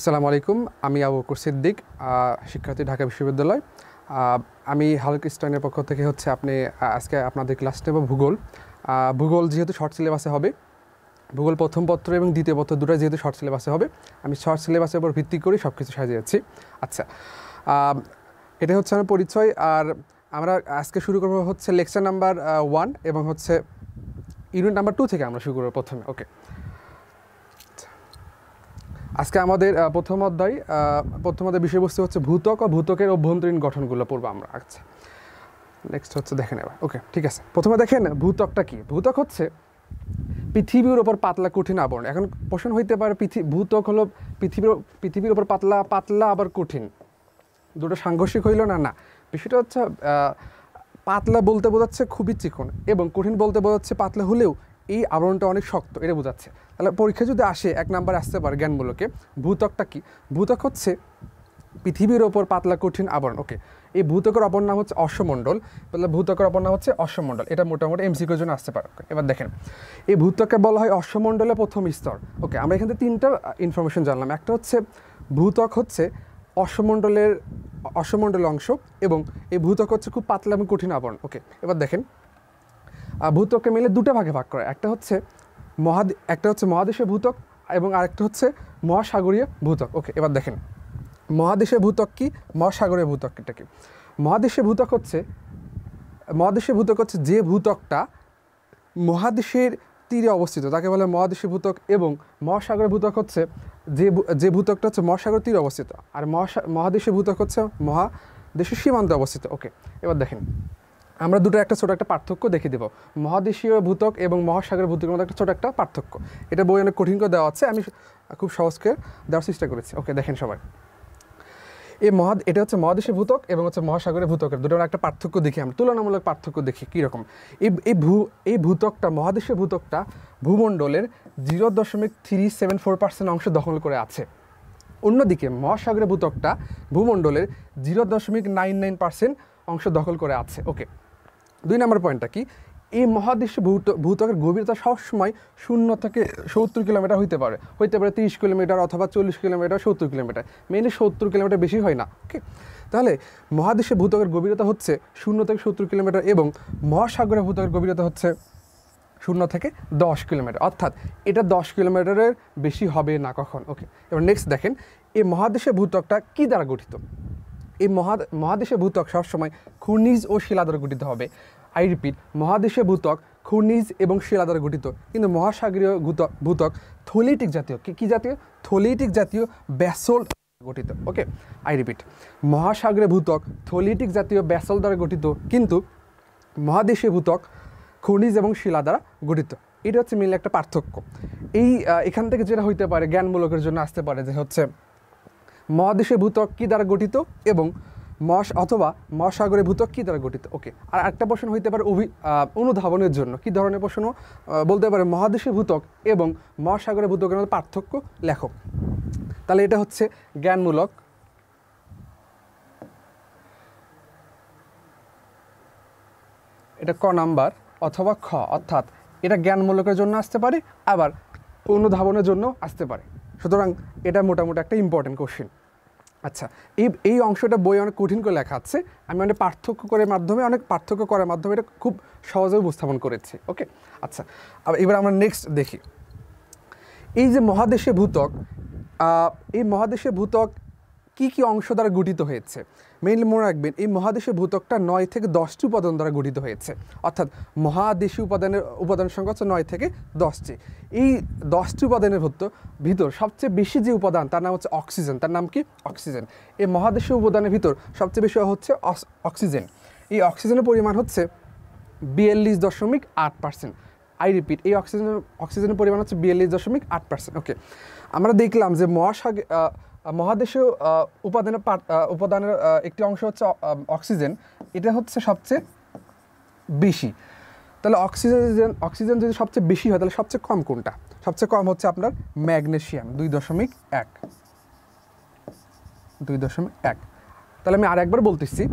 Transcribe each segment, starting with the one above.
আসসালামু আলাইকুম। আমি আবু বকর সিদ্দিক, শিক্ষার্থী, ঢাকা বিশ্ববিদ্যালয়। আমি হালক স্টাইনের পক্ষ থেকে আজকে আপনাদের ক্লাস নেব ভূগোল। ভূগোল যেহেতু শর্ট সিলেবাসে হবে, ভূগোল প্রথম পত্র এবং দ্বিতীয় পত্র দুটোই যেহেতু শর্ট সিলেবাসে হবে, আমি শর্ট সিলেবাসের উপর ভিত্তি করে সব কিছু সাজিয়েছি। আচ্ছা, এটা হচ্ছে আমার পরিচয়। আর আমরা আজকে শুরু করবো হচ্ছে লেকচার নাম্বার 1 এবং হচ্ছে ইউনিট নাম্বার 2 থেকে আমরা শুরু করবো প্রথমে। ওকে, আজকে আমাদের প্রথম অধ্যায় বিষয়বস্তু হচ্ছে ভূত্বক ও ভূত্বকের অভ্যন্তরীণ গঠনগুলো পড়বো আমরা। আচ্ছা, নেক্সট হচ্ছে দেখেন এবার। ওকে, ঠিক আছে। প্রথমে দেখেন ভূত্বকটা কি। ভূত্বক হচ্ছে পৃথিবীর ওপর পাতলা কঠিন আবরণ। এখন প্রশ্ন হইতে পারে ভূত্বক হলো পৃথিবীর ওপর পাতলা আবার কঠিন, দুটো সাংঘর্ষিক হইল না? না, বিষয়টা হচ্ছে পাতলা বলতে বোঝাচ্ছে খুবই চিকন, এবং কঠিন বলতে বোঝাচ্ছে পাতলা হলেও এই আবরণটা অনেক শক্ত, এটা বোঝাচ্ছে। তাহলে পরীক্ষা যদি আসে 1 নাম্বার আসতে পারে জ্ঞানমূলকে, ভূত্বকটা কি। ভূত্বক হচ্ছে পৃথিবীর ওপর পাতলা কঠিন আবরণ। ওকে, এই ভূত্বকের অপর নাম হচ্ছে অশ্বমণ্ডল। তাহলে ভূত্বকের অপর নাম হচ্ছে অশ্বমণ্ডল, এটা মোটামুটি এমসিকিউর জন্য আসতে পারে। এবার দেখেন, এই ভূত্বককে বলা হয় অশ্বমণ্ডলের প্রথম স্তর। ওকে, আমরা এখান থেকে 3টা ইনফরমেশন জানলাম। একটা হচ্ছে ভূত্বক হচ্ছে অশ্বমণ্ডলের অংশ, এবং এই ভূত্বক হচ্ছে খুব পাতলা এবং কঠিন আবরণ। ওকে, এবার দেখেন, ভূত্বককে মিলে 2টা ভাগে ভাগ করে। একটা হচ্ছে মহাদেশীয় ভূত্বক এবং আরেকটা হচ্ছে মহাসাগরীয় ভূত্বক। ওকে, এবার দেখেন মহাদেশীয় ভূত্বক কি, মহাসাগরীয় ভূত্বকটা কি। মহাদেশীয় ভূত্বক হচ্ছে যে ভূত্বকটা মহাদেশের তীরে অবস্থিত, তাকে বলে মহাদেশীয় ভূত্বক। এবং মহাসাগরীয় ভূত্বক হচ্ছে যে ভূত্বকটা হচ্ছে মহাসাগরের তীরে অবস্থিত, আর মহাদেশীয় ভূত্বক হচ্ছে মহাদেশের সীমান্তে অবস্থিত। ওকে, এবার দেখেন, আমরা দুটো ছোট একটা পার্থক্য দেখিয়ে দেবো। মহাদেশীয় ভূত্বক এবং মহাসাগরের ভূত্বকের মধ্যে একটা ছোট একটা পার্থক্য। এটা বই অনেক কঠিন করে দেওয়া আছে, আমি খুব সহজ করে দেওয়ার চেষ্টা করেছি। ওকে, দেখেন সবাই, এটা হচ্ছে মহাদেশীয় ভূত্বক এবং হচ্ছে মহাসাগরের ভূত্বকের দুটোর একটা পার্থক্য দেখি, আমরা তুলনামূলক পার্থক্য দেখি কীরকম। এই ভূত্বকটা, মহাদেশীয় ভূত্বকটা ভূমণ্ডলের 0.374% অংশ দখল করে আছে। অন্যদিকে মহাসাগরের ভূত্বকটা ভূমণ্ডলের 0.99% অংশ দখল করে আছে। ওকে, 2 নম্বর পয়েন্টটা কি, এই মহাদেশীয় ভূত্বকের গভীরতা সবসময় 0 থেকে 70 কিলোমিটার হতে পারে 30 কিলোমিটার অথবা 40 কিলোমিটার, 70 কিলোমিটার, মেইনলি 70 কিলোমিটার, বেশি হয় না। ওকে, তাহলে মহাদেশীয় ভূত্বকের গভীরতা হচ্ছে 0 থেকে 70 কিলোমিটার এবং মহাসাগরের ভূত্বকের গভীরতা হচ্ছে 0 থেকে 10 কিলোমিটার, অর্থাৎ এটা 10 কিলোমিটারের বেশি হবে না কখন। ওকে, এবার নেক্সট দেখেন, এই মহাদেশীয় ভূত্বকটা কী দ্বারা গঠিত। এই মহাদেশীয় ভূত্বক সবসময় খনিজ ও শিলা দ্বারা গঠিত হবে। আই রিপিট, মহাদেশীয় ভূত্বক খনিজ এবং শিলা দ্বারা গঠিত, কিন্তু মহাসাগরীয় ভূত্বক থলিটিক জাতীয় কি জাতীয় থলিটিক জাতীয় ব্যাসল্ট গঠিত। ওকে, আই রিপিট, মহাসাগরীয় ভূত্বক থলিটিক জাতীয় ব্যাসল্ট দ্বারা গঠিত, কিন্তু মহাদেশীয় ভূত্বক খনিজ এবং শিলা দ্বারা গঠিত। এটা হচ্ছে মিলে একটা পার্থক্য। এখান থেকে যেটা হইতে পারে জ্ঞানমূলকের জন্য আসতে পারে যে হচ্ছে মহাদেশীয় ভূত্বক কী দ্বারা গঠিত এবং অথবা মহাসাগরের ভূত্বক কী দ্বারা গঠিত। ওকে, আর একটা প্রশ্ন হইতে পারে অনুধাবনের জন্য, কী ধরনের প্রশ্ন বলতে পারে মহাদেশীয় ভূত্বক এবং মহাসাগরের ভূত্বকের মধ্যে পার্থক্য লেখো। তাহলে এটা হচ্ছে জ্ঞানমূলক। এটা ক নাম্বার অথবা খ, অর্থাৎ এটা জ্ঞানমূলকের জন্য আসতে পারে, আবার অনুধাবনের জন্য আসতে পারে। সুতরাং এটা মোটামুটি একটা ইম্পর্টেন্ট কোশ্চেন। আচ্ছা, এই অংশটা বই অনেক কঠিন করে লেখা আছে, আমি অনেক পার্থক্য করার মাধ্যমে এটা খুব সহজে উপস্থাপন করেছি। ওকে, আচ্ছা, এবার আমরা নেক্সট দেখি, এই যে মহাদেশীয় ভূত্বক, এই মহাদেশীয় ভূত্বক কী অংশ দ্বারা গঠিত হয়েছে। মেইনলি মনে রাখবেন, এই মহাদেশীয় ভূত্বকটা 9 থেকে 10টি উপাদান দ্বারা গঠিত হয়েছে, অর্থাৎ মহাদেশীয় উপাদানের সংখ্যা হচ্ছে 9 থেকে 10টি। এই 10টি উপাদানের ভিতর সবচেয়ে বেশি যে উপাদান, তার নাম হচ্ছে অক্সিজেন। তার নাম কি? অক্সিজেন। এই মহাদেশীয় উপাদানের ভিতর সবচেয়ে বেশি হচ্ছে অক্সিজেন। এই অক্সিজেনের পরিমাণ হচ্ছে 42.8%। আই রিপিট, এই অক্সিজেনের পরিমাণ হচ্ছে 42.8%। ওকে, আমরা দেখলাম যে মহাদেশীয় উপাদানের একটি অংশ হচ্ছে অক্সিজেন, এটা হচ্ছে সবচেয়ে বেশি। তাহলে অক্সিজেন যদি সবচেয়ে বেশি হয়, তাহলে সবচেয়ে কম কোনটা? সবচেয়ে কম হচ্ছে আপনার ম্যাগনেসিয়াম, 2.1। তাহলে আমি আরেকবার বলতেছি,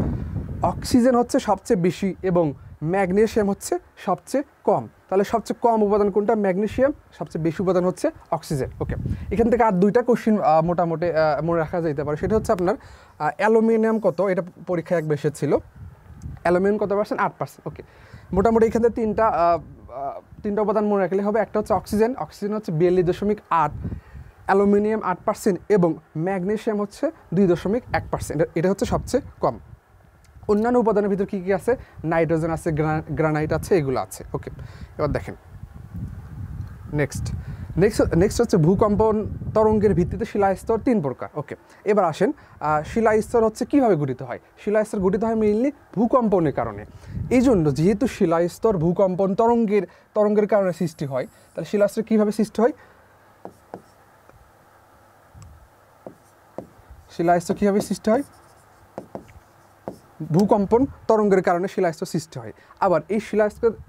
অক্সিজেন হচ্ছে সবচেয়ে বেশি এবং ম্যাগনেসিয়াম হচ্ছে সবচেয়ে কম। তাহলে সবচেয়ে কম উপাদান কোনটা? ম্যাগনেসিয়াম। সবচেয়ে বেশি উপাদান হচ্ছে অক্সিজেন। ওকে, এখান থেকে আর দুইটা কোশ্চিন মোটামুটি মনে রাখা যেতে পারে। সেটা হচ্ছে আপনার অ্যালুমিনিয়াম কত, এটা পরীক্ষায় একবার এসেছিল। অ্যালুমিনিয়াম কত পার্সেন্ট? 8%। ওকে, মোটামুটি এখান থেকে তিনটা উপাদান মনে রাখলে হবে। একটা হচ্ছে অক্সিজেন, অক্সিজেন হচ্ছে 42.8, অ্যালুমিনিয়াম 8% এবং ম্যাগনেসিয়াম হচ্ছে 2.1%। এটা হচ্ছে সবচেয়ে কম। অন্যান্য উপাদানের ভিতর কী কী আছে? নাইট্রোজেন আছে, গ্রানাইট আছে, এগুলো আছে। ওকে, এবার দেখেন নেক্সট হচ্ছে ভূকম্পন তরঙ্গের ভিত্তিতে শিলাস্তর 3 প্রকার। ওকে, এবার আসেন শিলাস্তর হচ্ছে কীভাবে গঠিত হয়। শিলাস্তর গঠিত হয় মেইনলি ভূকম্পনের কারণে। এই জন্য যেহেতু শিলাস্তর ভূকম্পন তরঙ্গের কারণে সৃষ্টি হয়, তাহলে শিলাস্তর কীভাবে সৃষ্টি হয়? শিলাস্তর কীভাবে সৃষ্টি হয়? ভূকম্পন তরঙ্গের কারণে শিলাস্তর সৃষ্টি হয়। আবার এই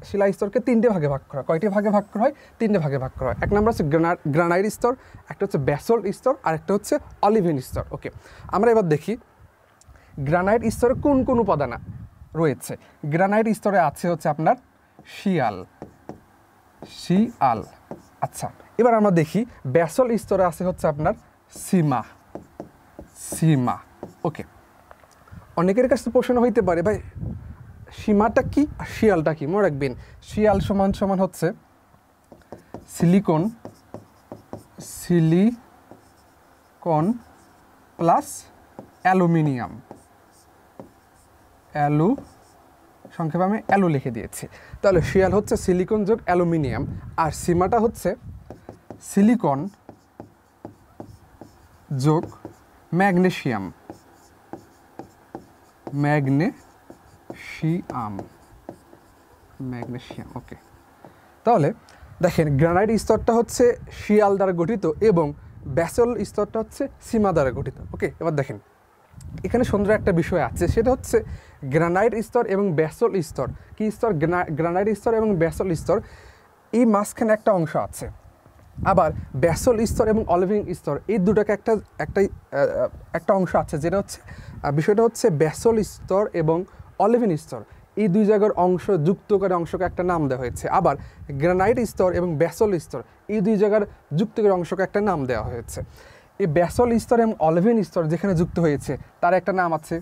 শিলাস্তরকে 3টে ভাগে ভাগ করা হয়। কয়টি ভাগে ভাগ করা হয়? 3টে ভাগে ভাগ করা হয়। এক নম্বর হচ্ছে গ্রানাইট স্তর, একটা হচ্ছে ব্যাসল্ট স্তর, আর একটা হচ্ছে অলিভিন স্তর। ওকে, আমরা এবার দেখি গ্রানাইট স্তরে কোন কোন উপাদান রয়েছে। গ্রানাইট স্তরে আছে হচ্ছে আপনার শিয়াল। আচ্ছা, এবার আমরা দেখি ব্যাসল্ট স্তরে আছে হচ্ছে আপনার সীমা। ওকে, অনেকের কাছে প্রশ্ন হইতে পারে ভাই সীমাটা কি আর শিয়ালটা কি? মনে রাখবেন শিয়াল সমান হচ্ছে সিলিকন প্লাস অ্যালুমিনিয়াম। সংক্ষেপে আমি অ্যালু লিখে দিয়েছি। তাহলে শিয়াল হচ্ছে সিলিকন যোগ অ্যালুমিনিয়াম, আর সীমাটা হচ্ছে সিলিকন যোগ ম্যাগনেসিয়াম। ওকে, তাহলে দেখেন গ্রানাইট স্তরটা হচ্ছে শিয়াল দ্বারা গঠিত এবং ব্যাসল্ট স্তরটা হচ্ছে সীমা দ্বারা গঠিত। ওকে, এবার দেখেন এখানে সুন্দর একটা বিষয় আছে, সেটা হচ্ছে গ্রানাইট স্তর এবং ব্যাসল্ট স্তর। কি স্তর? গ্রানাইট স্তর এবং ব্যাসল্ট স্তর, এই মাঝখানে একটা অংশ আছে। আবার ব্যাসল্ট স্তর এবং অলিভিন স্তর, এই দুটোকে একটা অংশ আছে, যেটা হচ্ছে বিষয়টা হচ্ছে ব্যাসল্ট স্তর এবং অলিভিন স্তর, এই দুই জায়গার অংশ যুক্ত করে অংশকে একটা নাম দেওয়া হয়েছে। আবার গ্রানাইট স্তর এবং ব্যাসল্ট স্তর, এই দুই জায়গার যুক্ত করে অংশকে একটা নাম দেওয়া হয়েছে। এই ব্যাসল্ট স্তর এবং অলিভিন স্তর যেখানে যুক্ত হয়েছে তার একটা নাম আছে,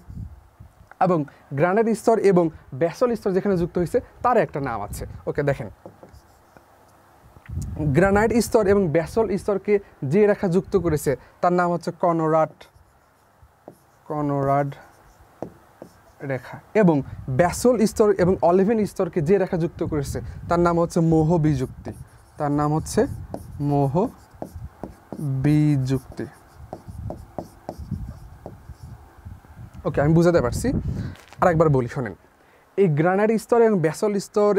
এবং গ্রানাইট স্তর এবং ব্যাসল্ট স্তর যেখানে যুক্ত হয়েছে তার একটা নাম আছে। ওকে, দেখেন গ্রানাইট স্তর এবং ব্যাসল্ট স্তরকে যে রেখা যুক্ত করেছে তার নাম হচ্ছে কনরাড রেখা, এবং ব্যাসল্ট স্তর এবং অলিভিন স্তরকে যে রেখা যুক্ত করেছে তার নাম হচ্ছে মোহ বিযুক্তি। ওকে, আমি বুঝাতে পারছি। আরেকবার বলি, শোনেন, এই গ্রানাইট স্তর এবং ব্যাসল্ট স্তর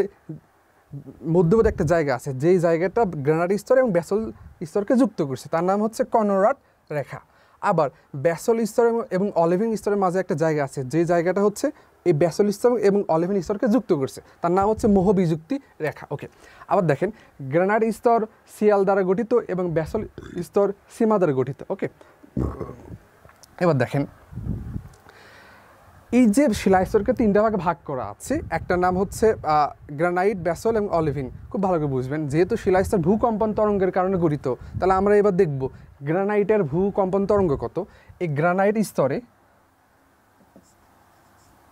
মধ্যবর্তী একটা জায়গা আছে, যেই জায়গাটা গ্রানাইট স্তর এবং ব্যাসল্ট স্তরকে যুক্ত করছে তার নাম হচ্ছে কনরাড রেখা। আবার ব্যাসল্ট স্তর এবং অলিভিন স্তরের মাঝে একটা জায়গা আছে, যে জায়গাটা হচ্ছে এই ব্যাসল্ট স্তর এবং অলিভিন স্তরকে যুক্ত করছে তার নাম হচ্ছে মোহ বিযুক্তি রেখা। ওকে, আবার দেখেন গ্রানাইট স্তর শিয়াল দ্বারা গঠিত এবং ব্যাসল্ট স্তর সীমা দ্বারা গঠিত। ওকে, এবার দেখেন এই যে শিলাস্তরকে 3টা ভাগে ভাগ করা আছে, একটা নাম হচ্ছে গ্রানাইট, ব্যাসল্ট এবং অলিভিন। খুব ভালো করে বুঝবেন, যেহেতু শিলাস্তর ভূকম্পন তরঙ্গের কারণে গঠিত, তাহলে আমরা এবার দেখব গ্রানাইটের ভূকম্পন তরঙ্গ কত। এই গ্রানাইট স্তরে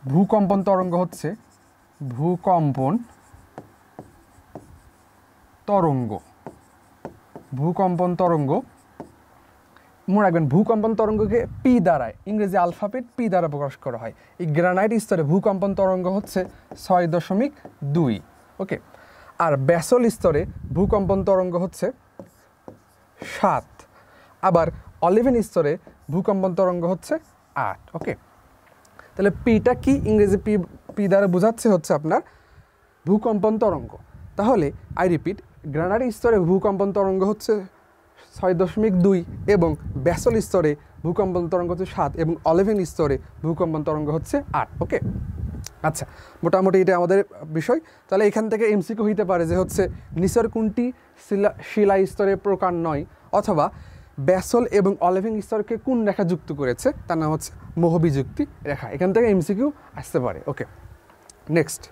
ভূকম্পন তরঙ্গ হচ্ছে ভূকম্পন তরঙ্গ মনে রাখবেন ভূকম্পন তরঙ্গকে পি দ্বারা, ইংরেজি আলফাবেট পি দ্বারা প্রকাশ করা হয়। এই গ্রানাইট স্তরে ভূকম্পন তরঙ্গ হচ্ছে 6.2। ওকে, আর ব্যাসল্ট স্তরে ভূকম্পন তরঙ্গ হচ্ছে 7। আবার অলিভিন স্তরে ভূকম্পন তরঙ্গ হচ্ছে 8। ওকে, তাহলে পিটা কি? ইংরেজি পি দ্বারা বোঝাচ্ছে হচ্ছে আপনার ভূকম্পন তরঙ্গ। তাহলে আই রিপিট, গ্রানাইট স্তরে ভূকম্পন তরঙ্গ হচ্ছে 6.2 এবং ব্যাসল্ট স্তরে ভূকম্পন তরঙ্গ হচ্ছে 7 এবং অলিভিন স্তরে ভূকম্পন তরঙ্গ হচ্ছে 8। ওকে, আচ্ছা, মোটামুটি এটা আমাদের বিষয়। তাহলে এখান থেকে এমসিকিউ হইতে পারে যে হচ্ছে নিচের কোনটি শিলা স্তরের প্রকার নয়, অথবা ব্যাসল্ট এবং অলিভিন স্তরকে কোন রেখা যুক্ত করেছে তার নাম হচ্ছে মোহ বিযুক্তি রেখা। এখান থেকে এমসিকিউ আসতে পারে। ওকে, নেক্সট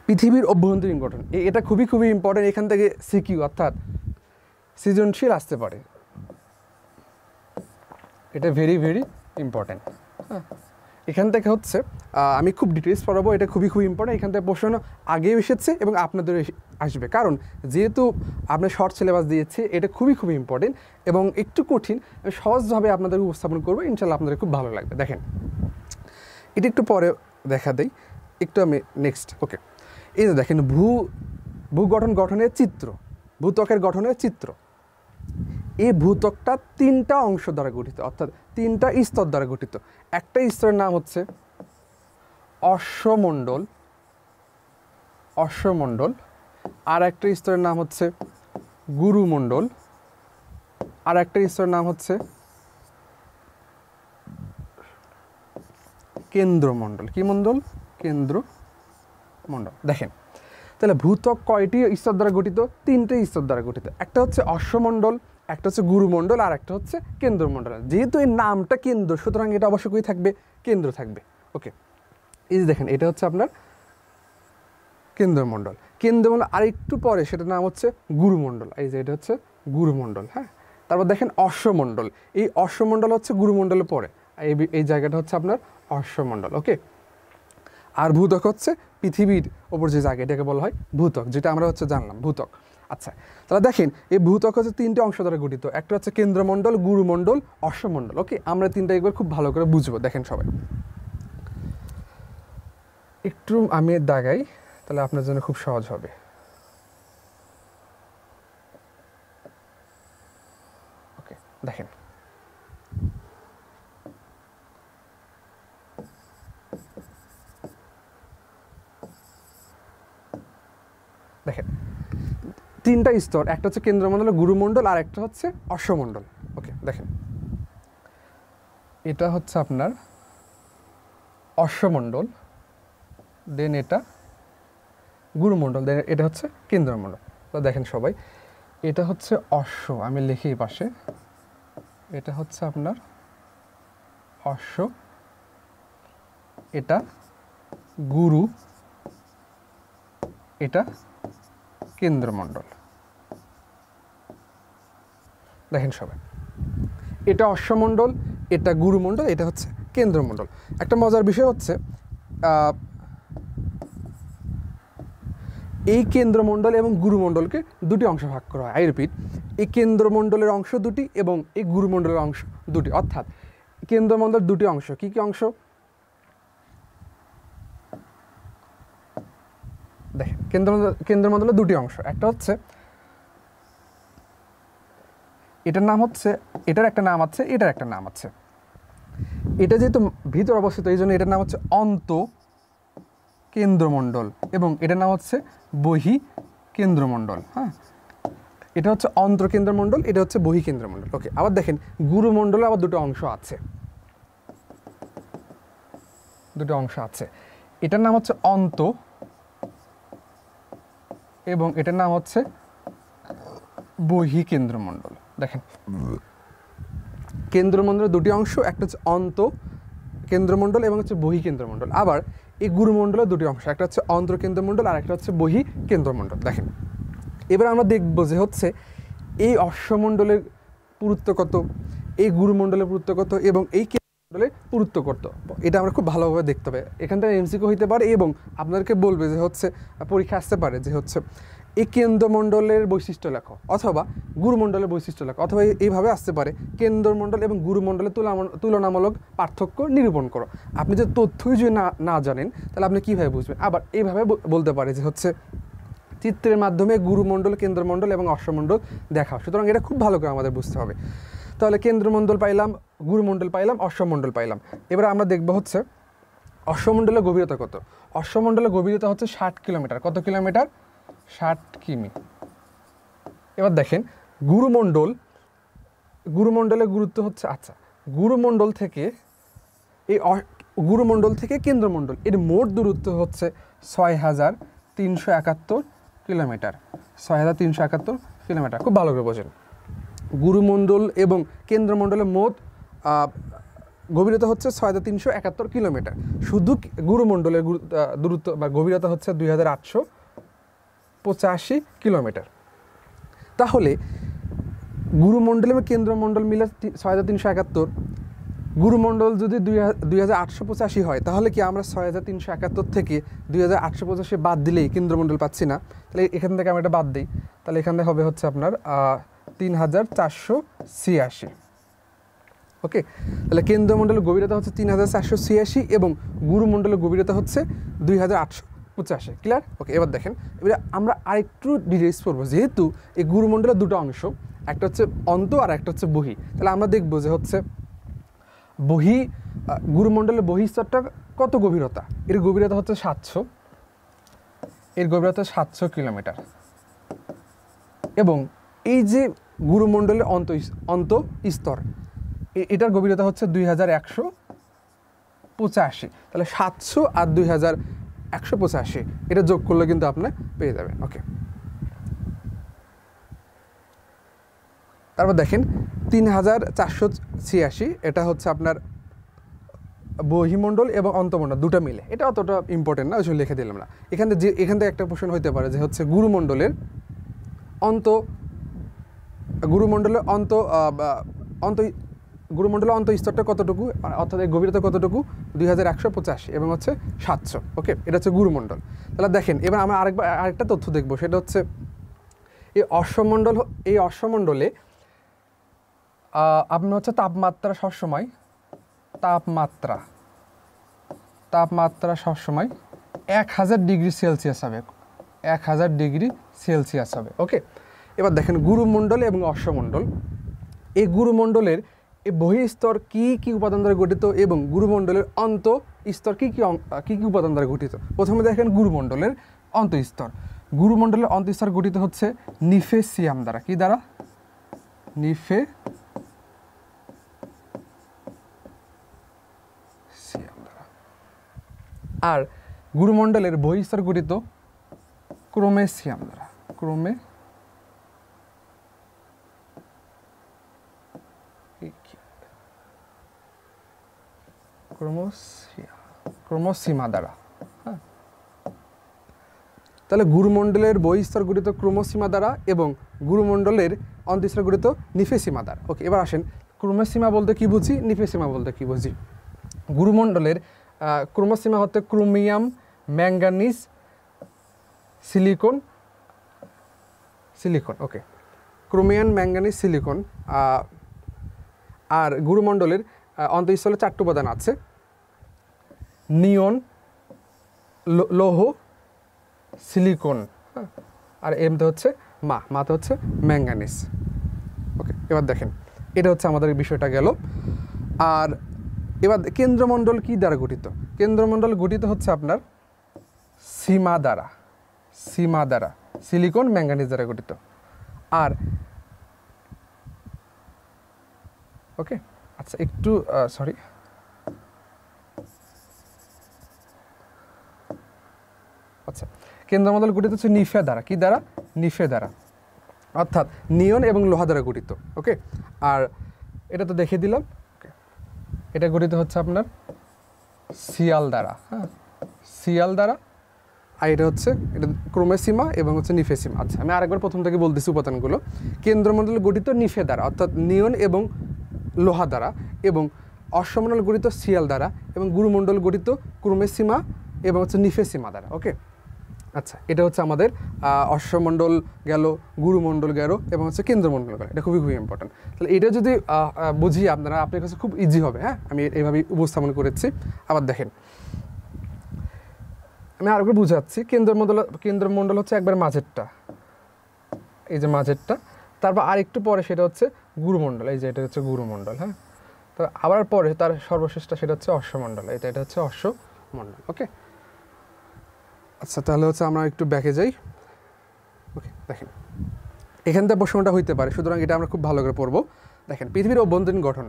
পৃথিবীর অভ্যন্তরীণ গঠন, এটা খুবই খুবই ইম্পর্টেন্ট। এখান থেকে সিকিউ অর্থাৎ সৃজনশীল আসতে পারে, এটা ভেরি ভেরি ইম্পর্টেন্ট। হ্যাঁ, এখান থেকে হচ্ছে আমি খুব ডিটেলস পড়াবো, এটা খুবই খুবই ইম্পর্টেন্ট। এখান থেকে প্রশ্ন আগেও এসেছে এবং আপনাদের আসবে, কারণ যেহেতু আপনার শর্ট সিলেবাস দিয়েছে, এটা খুবই খুবই ইম্পর্টেন্ট এবং একটু কঠিন। সহজভাবে আপনাদের উপস্থাপন করবো, ইনশাল্লাহ আপনাদের খুব ভালো লাগবে। দেখেন, এটা একটু পরে দেখা দেই, একটু আমি নেক্সট। ওকে, এই যে দেখেন গঠনের চিত্র, ভূত্বকের গঠনের চিত্র। এই ভূত্বকটা 3টা অংশ দ্বারা গঠিত, অর্থাৎ 3টা স্তর দ্বারা গঠিত। একটা স্তরের নাম হচ্ছে অশ্বমণ্ডল, আর একটা স্তরের নাম হচ্ছে গুরুমণ্ডল, আর একটা স্তরের নাম হচ্ছে কেন্দ্রমণ্ডল। কি মণ্ডল? কেন্দ্রমণ্ডল। দেখেন তাহলে ভূত্বক কয়টি স্তর দ্বারা গঠিত? 3টে স্তর দ্বারা গঠিত। একটা হচ্ছে অশ্বমণ্ডল, একটা হচ্ছে গুরুমণ্ডল, আর একটা হচ্ছে কেন্দ্রমণ্ডল। যেহেতু এই নামটা কেন্দ্র, সুতরাং এটা অবশ্যই থাকবে, কেন্দ্র থাকবে। ওকে, এই যে দেখেন, এটা হচ্ছে আপনার কেন্দ্রমণ্ডল। আর একটু পরে সেটার নাম হচ্ছে গুরুমণ্ডল। এই যে এটা হচ্ছে গুরুমণ্ডল। হ্যাঁ, তারপর দেখেন অশ্বমণ্ডল। এই অশ্বমণ্ডল হচ্ছে গুরুমণ্ডলের পরে, এই জায়গাটা হচ্ছে আপনার অশ্বমণ্ডল। ওকে, আর ভূত্বক হচ্ছে পৃথিবীর ওপর যে জায়গা, এটাকে বলা হয় ভূত্বক, যেটা আমরা হচ্ছে জানলাম ভূত্বক। আচ্ছা, তাহলে দেখেন এই ভূত্বক হচ্ছে 3টে অংশ দ্বারা গঠিত। একটা হচ্ছে কেন্দ্রমণ্ডল, গুরুমণ্ডল, অশ্বমণ্ডল। ওকে, আমরা 3টা একবার খুব ভালো করে বুঝবো। দেখেন সবাই, একটু আমি দাগাই, তাহলে আপনার জন্য খুব সহজ হবে। ওকে, দেখেন দেখেন 3টা স্তর, একটা হচ্ছে কেন্দ্রমণ্ডল, গুরুমণ্ডল, আর একটা হচ্ছে অশ্বমণ্ডল। ওকে, দেখেন এটা হচ্ছে আপনার অশ্বমণ্ডল, দেন এটা গুরুমণ্ডল, দেন এটা হচ্ছে কেন্দ্রমণ্ডল। তো দেখেন সবাই, এটা হচ্ছে অশ্ব, আমি লিখি পাশে, এটা হচ্ছে আপনার অশ্ব, এটা গুরু, এটা কেন্দ্রমণ্ডল। দেখেন সবাই, এটা অশ্বমণ্ডল, এটা গুরুমণ্ডল, এটা হচ্ছে কেন্দ্রমণ্ডল। একটা মজার বিষয় হচ্ছে এই কেন্দ্রমণ্ডল এবং গুরুমণ্ডলকে দুটি অংশ ভাগ করা হয়। আই রিপিট, এই কেন্দ্রমণ্ডলের অংশ দুটি এবং এই গুরুমণ্ডলের অংশ দুটি, অর্থাৎ কেন্দ্রমণ্ডলের দুটি অংশ। কি কি অংশ? দেখেন, কেন্দ্রমণ্ডলের দুটি অংশ। একটা হচ্ছে, এটার নাম হচ্ছে, এটার একটা নাম আছে, এটার একটা নাম আছে। এটা যেহেতু ভিতর অবস্থিত, এই জন্য এটার নাম হচ্ছে অন্তঃকেন্দ্রমণ্ডল এবং এটার নাম হচ্ছে বহিঃকেন্দ্রমণ্ডল। হ্যাঁ, এটা হচ্ছে অন্তঃকেন্দ্রমণ্ডল, এটা হচ্ছে বহিঃকেন্দ্রমণ্ডল। ওকে, আবার দেখেন গুরুমণ্ডলে আবার দুটো অংশ আছে। এটার নাম হচ্ছে অন্ত এবং এটার নাম হচ্ছে বহিঃকেন্দ্রমণ্ডল। দেখেন, কেন্দ্রমণ্ডলের দুটি অংশ, একটা হচ্ছে অন্তঃকেন্দ্রমণ্ডল এবং হচ্ছে বহিঃকেন্দ্রমণ্ডল। আবার এই গুরুমণ্ডলের দুটি অংশ, একটা হচ্ছে অন্তঃকেন্দ্রমণ্ডল আর একটা হচ্ছে বহিঃকেন্দ্রমণ্ডল। দেখেন, এবার আমরা দেখব যে হচ্ছে এই অশ্বমণ্ডলের পুরুত্ব কত, এই গুরুমণ্ডলের পুরুত্ব কত এবং এই কেন্দ্রমণ্ডলের পুরুত্ব কত। এটা আমরা খুব ভালোভাবে দেখতে হবে। এখান থেকে এমসিকিউ হইতে পারে এবং আপনাদেরকে বলবে যে হচ্ছে পরীক্ষা আসতে পারে যে হচ্ছে এই কেন্দ্রমণ্ডলের বৈশিষ্ট্য লেখো অথবা গুরুমণ্ডলের বৈশিষ্ট্য লেখো, অথবা এইভাবে আসতে পারে কেন্দ্রমণ্ডল এবং গুরুমণ্ডলের তুলনামূলক পার্থক্য নিরূপণ করো। আপনি যে তথ্যই যদি না জানেন, তাহলে আপনি কীভাবে বুঝবেন? আবার এইভাবে বলতে পারে যে হচ্ছে চিত্রের মাধ্যমে গুরুমণ্ডল, কেন্দ্রমণ্ডল এবং অশ্বমণ্ডল দেখাও। সুতরাং এটা খুব ভালো করে আমাদের বুঝতে হবে। তাহলে কেন্দ্রমণ্ডল পাইলাম, গুরুমণ্ডল পাইলাম, অশ্বমণ্ডল পাইলাম। এবার আমরা দেখব হচ্ছে অশ্বমণ্ডলের গভীরতা কত। অশ্বমণ্ডলের গভীরতা হচ্ছে 60 কিলোমিটার। কত কিলোমিটার? 60 কিমি। এবার দেখেন গুরুমণ্ডলের গুরুত্ব হচ্ছে, আচ্ছা, গুরুমণ্ডল থেকে কেন্দ্রমণ্ডল এর মোট দূরত্ব হচ্ছে 6371 কিলোমিটার। 6371 কিলোমিটার। খুব ভালো করে বোঝেন, গুরুমণ্ডল এবং কেন্দ্রমণ্ডলের মোট গভীরতা হচ্ছে 6371 কিলোমিটার। শুধু গুরুমণ্ডলের দূরত্ব বা গভীরতা হচ্ছে 2885 কিলোমিটার। তাহলে গুরুমণ্ডল এবং কেন্দ্রমণ্ডল মিলে 6371, গুরুমণ্ডল যদি 2885 হয়, তাহলে কি আমরা 6371 থেকে 2885 বাদ দিলেই কেন্দ্রমণ্ডল পাচ্ছি না? তাহলে এখান থেকে আমরা এটা বাদ দিই, তাহলে এখানে হবে হচ্ছে আপনার 3486। ওকে, তাহলে কেন্দ্রমণ্ডলের গভীরতা হচ্ছে 3486 এবং গুরুমণ্ডলের গভীরতা হচ্ছে 2885। ক্লিয়ার? ওকে, এবার দেখেন, এবার আমরা আরেকটু ডিটেইলস পড়বো। যেহেতু এই গুরুমণ্ডলের দুটো অংশ, একটা হচ্ছে অন্ত আর একটা হচ্ছে বহি, তাহলে আমরা দেখবো যে হচ্ছে গুরুমণ্ডলের বহিঃস্তরটা কত গভীরতা। এর গভীরতা হচ্ছে 700, এর গভীরতা 700 কিলোমিটার। এবং এই যে গুরুমণ্ডলের অন্ত স্তর, এটার গভীরতা হচ্ছে 2185। তাহলে 700 আর 2185 এটা যোগ করলে কিন্তু আপনি পেয়ে যাবেন। ওকে, তারপর দেখেন 3486, এটা হচ্ছে আপনার বহিমণ্ডল এবং অন্তমণ্ডল দুটো মিলে। এটা অতটা ইম্পর্টেন্ট না, ওই জন্য লিখে দিলাম না। এখান থেকে একটা প্রশ্ন হতে পারে যে হচ্ছে গুরুমণ্ডলের অন্ত স্তরটা কতটুকু, অর্থাৎ এই গভীরতা কতটুকু, 2185 এবং হচ্ছে 700। ওকে, এটা হচ্ছে গুরুমণ্ডল। তাহলে দেখেন, এবার আমরা আরেকটা তথ্য দেখবো, সেটা হচ্ছে এই অশ্বমণ্ডলে আপনার হচ্ছে তাপমাত্রা সবসময় 1000 ডিগ্রি সেলসিয়াস হবে, 1000 ডিগ্রি সেলসিয়াস হবে। ওকে, এবার দেখেন গুরুমণ্ডল এবং অশ্বমণ্ডল, এই গুরুমণ্ডলের এই বহিঃস্তর কি কি উপাদান দ্বারা গঠিত এবং গুরুমণ্ডলের অন্ত স্তর কি কি উপাদান দ্বারা গঠিত। প্রথমে দেখেন গুরুমণ্ডলের অন্তঃস্তর। গুরুমণ্ডলের অন্তঃস্তর গঠিত হচ্ছে নিফেসিয়াম দ্বারা। কি দ্বারা? নিফেসিয়াম দ্বারা। আর গুরুমণ্ডলের বহিঃস্তর গঠিত ক্রোমেসিয়াম দ্বারা। ক্রোমোসীমা দ্বারা। হ্যাঁ, তাহলে গুরুমণ্ডলের বহিঃস্তর গঠিত ক্রোমোসীমা দ্বারা এবং গুরুমণ্ডলের অন্তঃস্তর গঠিত নিফেসীমা দ্বারা। ওকে, এবার আসেন ক্রোমোসীমা বলতে কি বুঝি, নিফেসীমা বলতে কি বুঝি। গুরুমণ্ডলের ক্রোমোসীমা হতে ক্রোমিয়াম, ম্যাঙ্গানিজ, সিলিকন। ওকে, ক্রোমিয়াম, ম্যাঙ্গানিজ, সিলিকন। আর গুরুমণ্ডলের অন্তঃস্থলে 4টি উপাদান আছে: নিয়ন, লৌহ, সিলিকন, আর এমতে হচ্ছে মাতে হচ্ছে ম্যাঙ্গানিজ। ওকে, এবার দেখেন, এটা হচ্ছে আমাদের বিষয়টা গেল। আর এবার কেন্দ্রমণ্ডল কি দ্বারা গঠিত? কেন্দ্রমণ্ডল গঠিত হচ্ছে আপনার সীমা দ্বারা, সিলিকন, ম্যাঙ্গানিজ দ্বারা গঠিত। আর ওকে, আচ্ছা একটু সরি, আচ্ছা কেন্দ্রমণ্ডল গঠিত হচ্ছে নিফে দ্বারা। কি দ্বারা? নিফে দ্বারা, অর্থাৎ নিয়ন এবং লোহা দ্বারা গঠিত। ওকে, আর এটা তো দেখিয়ে দিলাম। এটা গঠিত হচ্ছে আপনার সিয়াল দ্বারা। হ্যাঁ, সিয়াল দ্বারা। আর এটা হচ্ছে ক্রোমেসীমা এবং হচ্ছে নিফেসীমা। আচ্ছা, আমি আরেকবার প্রথম থেকে বলতেছি উপাদানগুলো। কেন্দ্রমণ্ডল গঠিত নিফে দ্বারা, অর্থাৎ নিয়ন এবং লোহা দ্বারা, এবং অশ্বমণ্ডল গঠিত সিয়াল দ্বারা, এবং গুরুমণ্ডল গঠিত ক্রোমেসীমা এবং হচ্ছে নিফেসীমা দ্বারা। ওকে, আচ্ছা, এটা হচ্ছে আমাদের অশ্বমণ্ডল গেল, গুরুমণ্ডল গেল এবং হচ্ছে কেন্দ্রমণ্ডল গেল। এটা খুবই ইম্পর্টেন্ট। তাহলে এটা যদি বুঝি আপনার কাছে খুব ইজি হবে। হ্যাঁ, আমি এইভাবেই উপস্থাপন করেছি। আবার দেখেন, আমি আরেকবার বুঝাচ্ছি। কেন্দ্রমণ্ডল হচ্ছে একবার মাঝেরটা, এই যে মাঝেরটা। তারপর আরেকটু পরে সেটা হচ্ছে গুরুমণ্ডল, এই যে এটা হচ্ছে গুরুমণ্ডল। হ্যাঁ, তো আবার পরে তার সর্বশেষটা সেটা হচ্ছে অশ্বমণ্ডল, এটা হচ্ছে অশ্বমণ্ডল। ওকে, আচ্ছা, তাহলে হচ্ছে আমরা একটু ব্যাকে যাই। ওকে, দেখেন এখান থেকে প্রশ্নটা হইতে পারে, সুতরাং এটা আমরা খুব ভালো করে পড়বো। দেখেন, পৃথিবীর অভ্যন্তরীণ গঠন।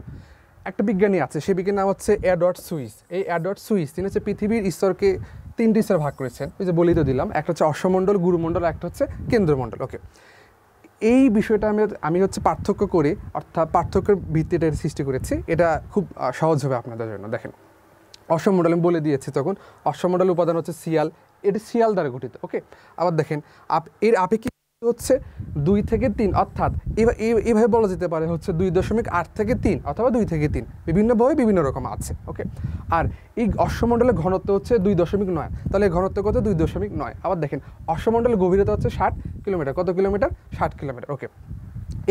একটা বিজ্ঞানী আছে, সেই বিজ্ঞানীর নাম হচ্ছে এডওয়ার্ড সুইস। এই এডওয়ার্ড সুইস তিনি হচ্ছে পৃথিবীর স্তরকে 3টি স্তরে ভাগ করেছেন। ওই যে বলেই তো দিলাম, একটা হচ্ছে অশ্বমণ্ডল, গুরুমণ্ডল, একটা হচ্ছে কেন্দ্রমণ্ডল। ওকে, এই বিষয়টা আমি হচ্ছে পার্থক্য করে, অর্থাৎ পার্থক্যের ভিত্তিতে এটা সৃষ্টি করেছি। এটা খুব সহজ হবে আপনাদের জন্য। দেখেন, অশ্বমণ্ডল আমি বলে দিয়েছি তখন, অশ্বমণ্ডলের উপাদান হচ্ছে সিয়াল, এটি সিয়াল দ্বারা গঠিত। ওকে, আবার দেখেন এর আপেক্ষিক হচ্ছে 2 থেকে 3, অর্থাৎ এইভাবে বলা যেতে পারে হচ্ছে 2.8 থেকে 3 অথবা 2 থেকে 3, বিভিন্নভাবে বিভিন্ন রকম আছে। ওকে, আর এই অশ্বমণ্ডলের ঘনত্ব হচ্ছে 2.9, তাহলে ঘনত্ব কত? 2.9। আবার দেখেন, অশ্বমণ্ডলের গভীরতা হচ্ছে 60 কিলোমিটার। কত কিলোমিটার? 60 কিলোমিটার। ওকে,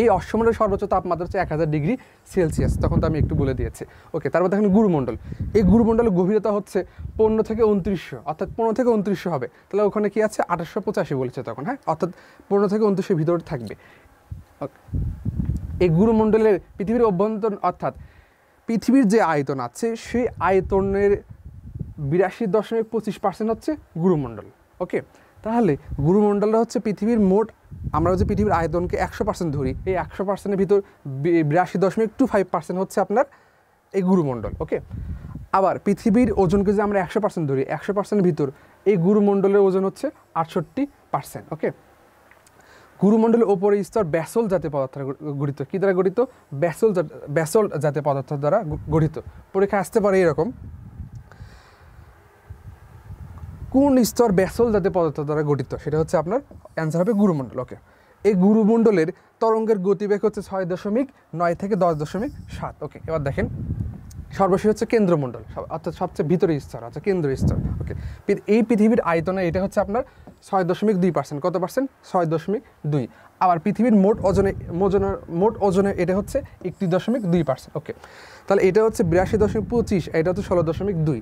এই অশ্বমণ্ডলের সর্বোচ্চ তাপমাত্রা হচ্ছে 1000 ডিগ্রি সেলসিয়াস, তখন তো আমি একটু বলে দিয়েছি। ওকে, তারপর দেখেন গুরুমণ্ডল। এই গুরুমণ্ডলের গভীরতা হচ্ছে 15 থেকে 2900, অর্থাৎ 15 থেকে 2900 হবে। তাহলে ওখানে কি আছে? 2885 বলেছে তখন, হ্যাঁ, অর্থাৎ 15 থেকে 2900 ভিতরে থাকবে। এই গুরুমণ্ডলের পৃথিবীর অভ্যন্তরীণ, অর্থাৎ পৃথিবীর যে আয়তন আছে সেই আয়তনের 82.25% হচ্ছে গুরুমণ্ডল। ওকে, তাহলে গুরুমণ্ডলটা হচ্ছে পৃথিবীর মোট, আমরা যে পৃথিবীর আয়তনকে 100% ধরি, এই 100%-এর ভিতর 82.25% হচ্ছে আপনার এই গুরুমণ্ডল। ওকে, আবার পৃথিবীর ওজনকে যে আমরা 100% ধরি, 100%-এর ভিতর এই গুরুমণ্ডলের ওজন হচ্ছে 68%। ওকে, গুরুমণ্ডলের ওপরের স্তর ব্যাসল্ট জাতীয় পদার্থ গঠিত। কী দ্বারা গঠিত? ব্যাসল্ট জাতীয় পদার্থ দ্বারা গঠিত। পরীক্ষা আসতে পারে এরকম, কোন স্তর ব্যাসল্ট জাতীয় পদার্থ দ্বারা গঠিত? সেটা হচ্ছে আপনার অ্যান্সার হবে গুরুমণ্ডল। ওকে, এই গুরুমণ্ডলের তরঙ্গের গতিবেগ হচ্ছে 6.9 থেকে 10.7। ওকে, এবার দেখেন, সর্বশেষ হচ্ছে কেন্দ্রমণ্ডল, অর্থাৎ সবচেয়ে ভিতরের স্তর, অর্থাৎ কেন্দ্রীয় স্তর। ওকে, এই পৃথিবীর আয়তনে এটা হচ্ছে আপনার 6.2%। কত পার্সেন্ট? 6.2। আবার পৃথিবীর মোট ওজনে এটা হচ্ছে 81.2%। ওকে, তাহলে এটা হচ্ছে 82.25, এটা হচ্ছে 16.2।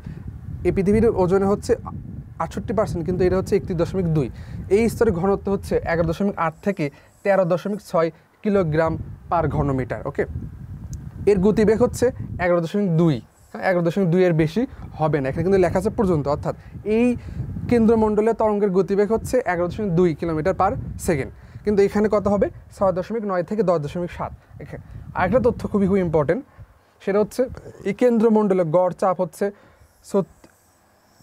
এই পৃথিবীর ওজনে হচ্ছে 68%, কিন্তু এটা হচ্ছে 31.2। এই স্তরের ঘনত্ব হচ্ছে 11.8 থেকে 13.6 কিলোগ্রাম পার ঘনমিটার। ওকে, এর গতিবেগ হচ্ছে 11.2, 11.2 এর বেশি হবে না, এখানে কিন্তু লেখা আছে পর্যন্ত, অর্থাৎ এই কেন্দ্রমণ্ডলের তরঙ্গের গতিবেগ হচ্ছে 11.2 কিলোমিটার পার সেকেন্ড, কিন্তু এখানে কত হবে? 6.9 থেকে 10.7। এখানে আরেকটা তথ্য খুবই ইম্পর্টেন্ট, সেটা হচ্ছে এই কেন্দ্রমণ্ডলের গড় চাপ হচ্ছে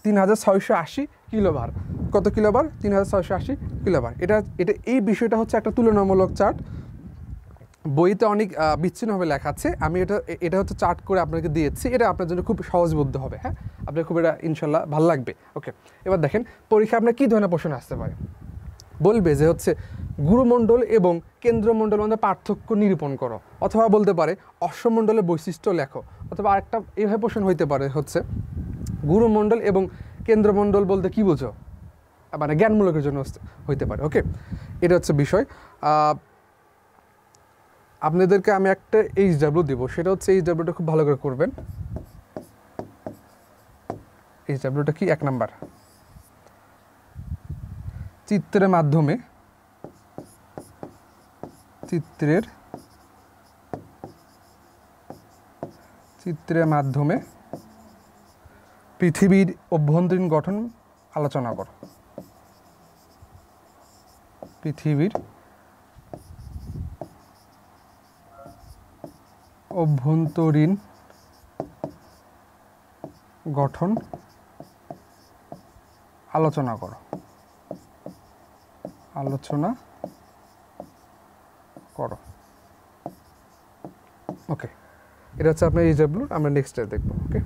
3680 কিলোবার। কত কিলোবার? 3680 কিলোবার। এটা এই বিষয়টা হচ্ছে একটা তুলনামূলক চার্ট, বইতে অনেক বিচ্ছিন্নভাবে লেখা আছে। আমি এটা হচ্ছে চার্ট করে আপনাকে দিয়েছি, এটা আপনার জন্য খুব সহজবোধ্য হবে। হ্যাঁ, আপনার খুব এটা ইনশাল্লাহ ভালো লাগবে। ওকে, এবার দেখেন পরীক্ষা আপনার কী ধরনের প্রশ্ন আসতে পারে। বলবে যে হচ্ছে গুরুমণ্ডল এবং কেন্দ্রমণ্ডল মধ্যে পার্থক্য নিরূপণ করো, অথবা বলতে পারে অশ্বমণ্ডলের বৈশিষ্ট্য লেখো, অথবা আরেকটা এইভাবে প্রশ্ন হইতে পারে হচ্ছে গুরুমণ্ডল এবং কেন্দ্রমণ্ডল বলতে কী বোঝো, মানে জ্ঞানমূলকের জন্য হইতে পারে। ওকে, এটা হচ্ছে বিষয়। আপনাদেরকে আমি একটা HW দিব, সেটা হচ্ছে HWটা খুব ভালো করে করবেন। HWটা কি? 1 নাম্বার, চিত্রের মাধ্যমে পৃথিবীর অভ্যন্তরীণ গঠন আলোচনা করো। পৃথিবীর অভ্যন্তরীণ গঠন আলোচনা করো। ওকে, এটা হচ্ছে আপনার HW, আমরা নেক্সটে দেখবো। ওকে,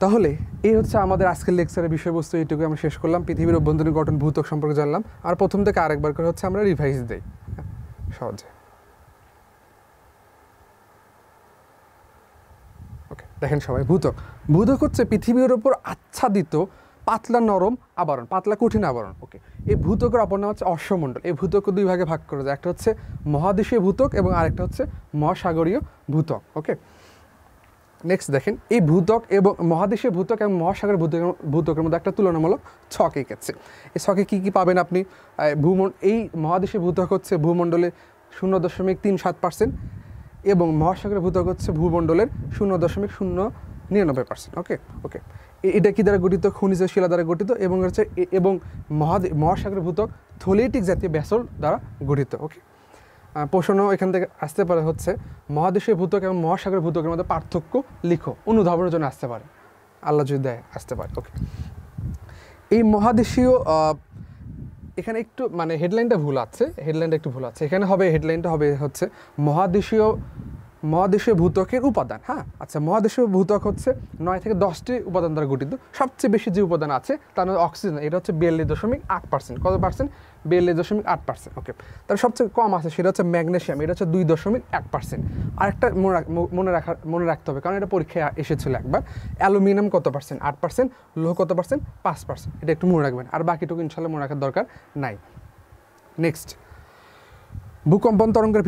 তাহলে এই হচ্ছে আমাদের আজকের লেকচারের বিষয়বস্তু। এইটুকু আমরা শেষ করলাম। পৃথিবীর অভ্যন্তরীণ গঠন ভূত্বক সম্পর্কে জানলাম, আর প্রথম থেকে আরেকবার করে হচ্ছে আমরা রিভাইজ দেই সহজে। ওকে, দেখেন সবাই, ভূত্বক হচ্ছে পৃথিবীর উপর আচ্ছাদিত পাতলা নরম আবরণ, পাতলা কঠিন আবরণ। ওকে, এই ভূত্বকের অপর নাম হচ্ছে অশ্বমণ্ডল। এই ভূত্বককে 2 ভাগে ভাগ করা যায়, একটা হচ্ছে মহাদেশীয় ভূত্বক এবং আরেকটা হচ্ছে মহাসাগরীয় ভূত্বক। ওকে, নেক্সট দেখেন, এই ভূত্বক এবং মহাদেশীয় ভূত্বক এবং মহাসাগরের ভূত্বকের মধ্যে একটা তুলনামূলক ছক এঁকেছে। এই ছকে কী কী পাবেন আপনি? এই মহাদেশীয় ভূত্বক হচ্ছে ভূমণ্ডলে 0.37% এবং মহাসাগরের ভূত্বক হচ্ছে ভূমণ্ডলের 0.099%। ওকে, এটা কি দ্বারা গঠিত? খনিজ শিলা দ্বারা গঠিত, এবং হচ্ছে মহাসাগরের ভূত্বক থলেটিক জাতীয় ব্যাসল্ট দ্বারা গঠিত। ওকে, প্রশ্ন এখান থেকে আসতে পারে হচ্ছে মহাদেশীয় ভূত্বক এবং মহাসাগরের ভূত্বকের মধ্যে পার্থক্য লিখো, অনুধাবনের জন্য আসতে পারে, আল্লাহ যদি দেয় আসতে পারে। ওকে, এই এখানে একটু মানে হেডলাইনটা ভুল আছে, এখানে হবে হেডলাইনটা হবে হচ্ছে মহাদেশীয় ভূত্বকের উপাদান। হ্যাঁ, আচ্ছা, মহাদেশীয় ভূত্বক হচ্ছে 9 থেকে 10টি উপাদান দ্বারা গঠিত। সবচেয়ে বেশি যে উপাদান আছে তার মধ্যে অক্সিজেন, এটা হচ্ছে 42.8%। কত পার্সেন্ট? 42.8%। ওকে, তার সবচেয়ে কম আছে সেটা হচ্ছে ম্যাগনেসিয়াম, এটা হচ্ছে 2.1%। আরেকটা মনে রাখতে হবে, কারণ এটা পরীক্ষায় এসেছিল একবার। অ্যালুমিনিয়াম কত পার্সেন্ট? 8%। লোহ কত পার্সেন্ট? 5%। এটা একটু মনে রাখবেন, আর বাকিটুকু ইনশাল্লাহ মনে রাখার দরকার নাই। নেক্সট, ভূকম্পন তরঙ্গের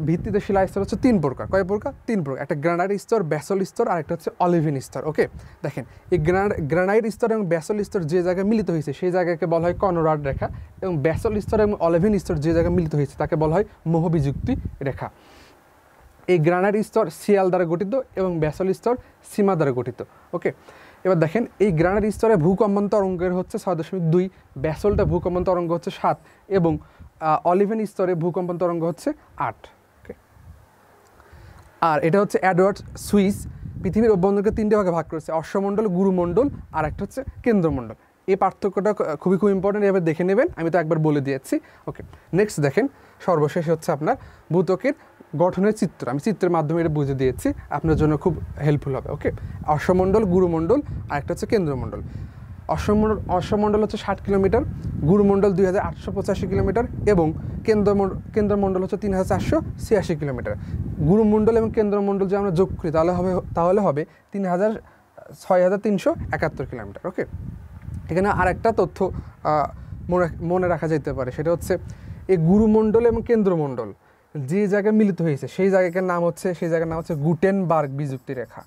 ভিত্তিতে শিলা স্তর হচ্ছে 3 প্রকার। কয় প্রকার? 3 প্রকার। একটা গ্রানাইট স্তর, ব্যাসল্ট স্তর, আর একটা হচ্ছে অলিভিন স্তর। ওকে, দেখেন এই গ্রানাইট স্তর এবং ব্যাসল্ট স্তর যে জায়গায় মিলিত হয়েছে সেই জায়গাকে বলা হয় কনরাড রেখা, এবং ব্যাসল্ট স্তর এবং অলিভিন স্তর যে জায়গায় মিলিত হয়েছে তাকে বলা হয় মোহবিযুক্তি রেখা। এই গ্রানাইট স্তর সিয়াল দ্বারা গঠিত এবং ব্যাসল্ট স্তর সীমা দ্বারা গঠিত। ওকে, এবার দেখেন এই গ্রানাইট স্তরে ভূকম্পন তরঙ্গের হচ্ছে 6.2, ব্যাসল্টে ভূকম্পন তরঙ্গ হচ্ছে 7, এবং অলিভিন স্তরে ভূকম্পন তরঙ্গ হচ্ছে 8। ওকে, আর এটা হচ্ছে এডওয়ার্ড সুইস পৃথিবীর অভ্যন্তরকে 3টে ভাগে ভাগ করেছে: অশ্বমণ্ডল, গুরুমণ্ডল, আর একটা হচ্ছে কেন্দ্রমণ্ডল। এই পার্থক্যটা খুবই ইম্পর্টেন্ট, এভাবে দেখে নেবেন, আমি তো একবার বলে দিয়েছি। ওকে, নেক্সট দেখেন, সর্বশেষ হচ্ছে আপনার ভূত্বকের গঠনের চিত্র। আমি চিত্রের মাধ্যমে এটা বুঝে দিয়েছি, আপনার জন্য খুব হেল্পফুল হবে। ওকে, অশ্বমণ্ডল, গুরুমণ্ডল, আর একটা হচ্ছে কেন্দ্রমণ্ডল। অশ্বমণ্ডল হচ্ছে 60 কিলোমিটার, গুরুমণ্ডল 2885 কিলোমিটার, এবং কেন্দ্রমণ্ডল হচ্ছে 3486 কিলোমিটার। গুরুমণ্ডল এবং কেন্দ্রমণ্ডল যদি আমরা যোগ করি তাহলে হবে 6371 কিলোমিটার। ওকে, এখানে আরেকটা তথ্য মনে রাখা যেতে পারে, সেটা হচ্ছে এই গুরুমণ্ডল এবং কেন্দ্রমণ্ডল যে জায়গায় মিলিত হয়েছে সেই জায়গার নাম হচ্ছে গুটেনবার্গ বিযুক্তি রেখা।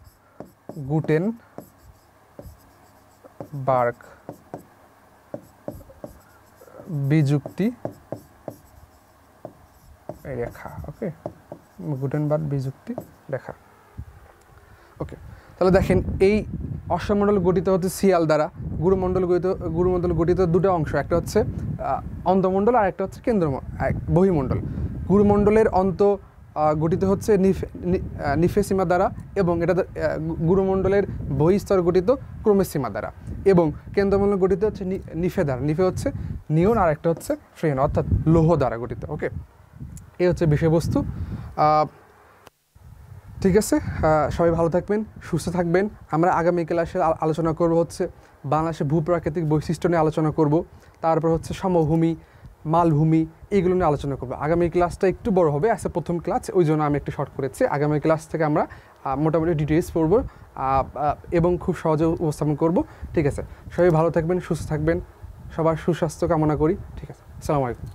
গুটেনবার্গ বিযুক্তি রেখা। ওকে, গুটেনবার্গ বিযুক্তি রেখা। ওকে, তাহলে দেখেন এই অশ্বমণ্ডল গঠিত হচ্ছে সিয়াল দ্বারা, গুরুমণ্ডল গঠিত দুটো অংশ, একটা হচ্ছে অন্তমণ্ডল আর একটা হচ্ছে বহিমণ্ডল। গুরুমণ্ডলের অন্ত গঠিত হচ্ছে নিফে সীমা দ্বারা, এবং এটা গুরুমণ্ডলের বহিস্তর গঠিত ক্রমের সীমা দ্বারা, এবং কেন্দ্রমণ্ডল গঠিত হচ্ছে নিফে দ্বারা। নিফে হচ্ছে নিয়ন, আর একটা হচ্ছে ফ্রেন অর্থাৎ লৌহ দ্বারা গঠিত। ওকে, এই হচ্ছে বিষয়বস্তু। ঠিক আছে, সবাই ভালো থাকবেন, সুস্থ থাকবেন। আমরা আগামী ক্লাসে আলোচনা করব হচ্ছে বাংলাদেশের ভূপ্রাকৃতিক বৈশিষ্ট্য নিয়ে আলোচনা করব, তারপর হচ্ছে সমভূমি, মালভূমি, এইগুলো নিয়ে আলোচনা করব। আগামী ক্লাসটা একটু বড় হবে, আজকে প্রথম ক্লাস, ওই জন্য আমি একটু শর্ট করেছি। আগামী ক্লাস থেকে আমরা মোটামুটি ডিটেলস পড়ব এবং খুব সহজে উপস্থাপন করব। ঠিক আছে, সবাই ভালো থাকবেন, সুস্থ থাকবেন, সবার সুস্বাস্থ্য কামনা করি। ঠিক আছে, আসসালামু আলাইকুম।